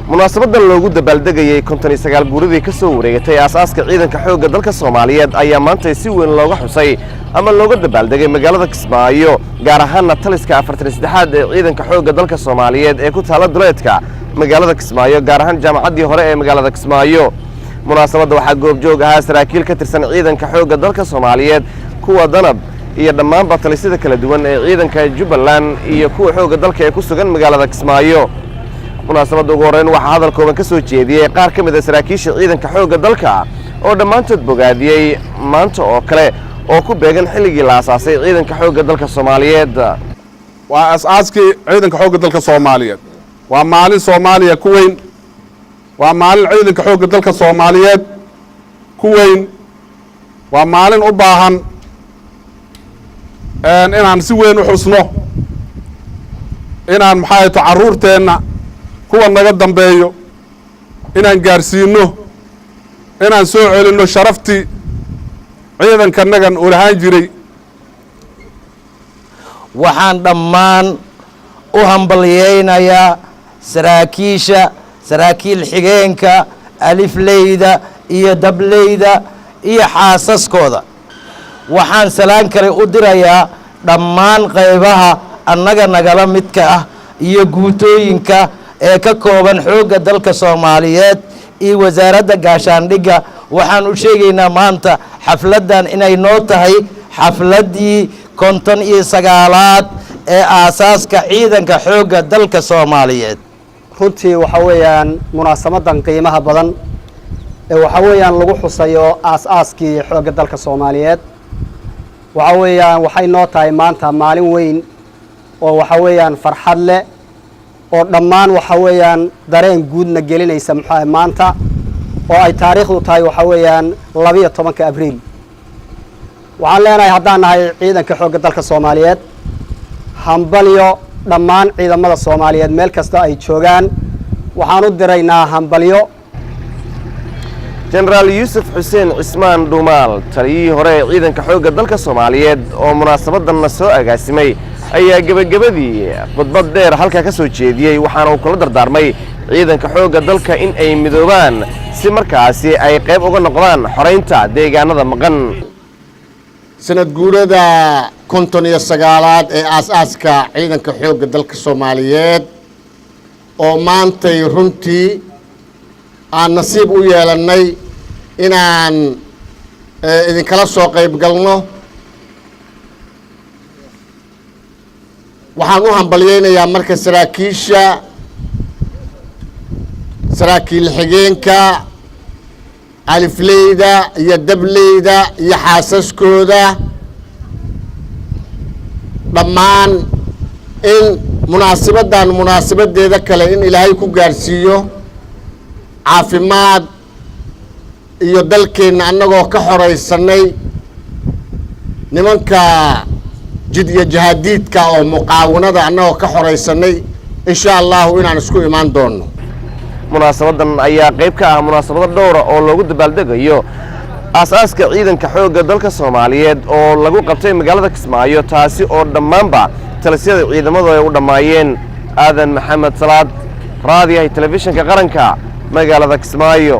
munaasabadan loogu dabaaldegayay 59 guuridii ka soo wareegtay aasaaska ciidanka xoogga dalka Soomaaliyeed ayaa maanta si weyn looga xusay ama looga dabaaldegay magaalada Kismaayo gaar ahaan taliska 43aad ee ciidanka xoogga dalka Soomaaliyeed ee ku taala duleedka magaalada Kismaayo gaar ahaan jaamacadii hore ee magaalada Kismaayo munaasabada waxaa goobjoog ahaa saraakiil ka tirsan ciidanka xoogga dalka Soomaaliyeed kuwa danab iyo dhammaan batalisada kala duwan ee ciidanka Jubbaland iyo kuwa xoogga dalka ee ku sugan magaalada Kismaayo munaasabada ugu horeyn waxa hadal kooban ka soo jeediyay qaar ka mid ah saraakiisha ciidanka xoogga dalka oo dhammaantood bogaadiyay maanta oo kale oo ku beegan xilligii la aasaasay ciidanka xoogga dalka Soomaaliyeed waa aasaaskii ciidanka xoogga dalka Soomaaliyeed waa maalin Soomaaliya ku weyn waa maalin ciidanka xoogga dalka Soomaaliyeed ku weyn waa maalin u baahan inaan si weyn u xusno inaan maxay tahay caruurteena kuwa naga dambeeyo inaan gaarsiino inaan soo celino sharaftii ciidanka nagan u lahaan jiray waxaan dhammaan u hambalyeeynayaa saraakiil xigeenka alifleyda iyo dableyda iyo xaasaskooda waxaan salaan kale u dirayaa dhammaan qaybaha annaga nagala midka ah iyo guutooyinka ee ka kooban xoogga dalka Soomaaliyeed iyo wasaaradda gaashaandhigga waxaan u sheegaynaa maanta xafladan inay noo tahay xafladii 59aad ee aasaaska ciidanka xoogga dalka Soomaaliyeed runtii waxa weeyaan munaasabadan qiimaha badan ee waxa weeyaan lagu xusayo aasaaskii xoogga dalka Soomaaliyeed waxa weeyaan waxay noo tahay maanta maalin weyn oo waxa weeyaan farxad leh oo dhammaan waxa weeyaan dareen guudna gelinaysa maxaa maanta oo ay taariikhdu tahay waxa weeyaan 12 Abriil waxaan leenahay haddaan nahay ciidanka xoogga dalka Soomaaliyeed hambalyo dhammaan ciidamada Soomaaliyeed meel kasta ay joogaan waxaan u diraynaa hambalyo General Yusuf Hussein Ismaan Dumaal taliyihii hore ee ciidanka xoogga dalka Soomaaliyeed oo munaasabadan soo agaasimay ayaa gabagabadii khudbad dheer halka ka soo jeediyay waxaana uu kula dardaarmay ciidanka xoogga dalka in ay midoobaan si markaasi ay qayb uga noqdaan xoreynta deegaanada maqan sanad guurada 59aad ee aasaaska ciidanka xoogga dalka Soomaaliyeed oo maantay runtii aan nasiib u yeelanay inaan idinkala soo qayb galno waxaan u hambalyeeynayaa marka saraakiil xigeenka alifleyda iyo dableyda iyo xaasaskooda dhammaan in munaasabadeeda kale in Ilaahay ku gaarsiiyo caafimaad iyo dalkeena annagoo ka xoreysanay nimanka jid iyo jahadiidka oo muqaawanada annagoo ka xoreysanay insha Allah inaan isku imaan doono munaasabadan ayaa qayb ka ah munaasabado dhowr oo loogu dabaaldegayo aasaaska ciidanka xoogga dalka Soomaaliyeed oo lagu qabtay magaalada Kismaayo taasi oo dhammaanba talisyada ciidamadu ay u dhamaayeen aadan maxamed salaad raadiyaha telefishinka qaranka magaalada Kismaayo.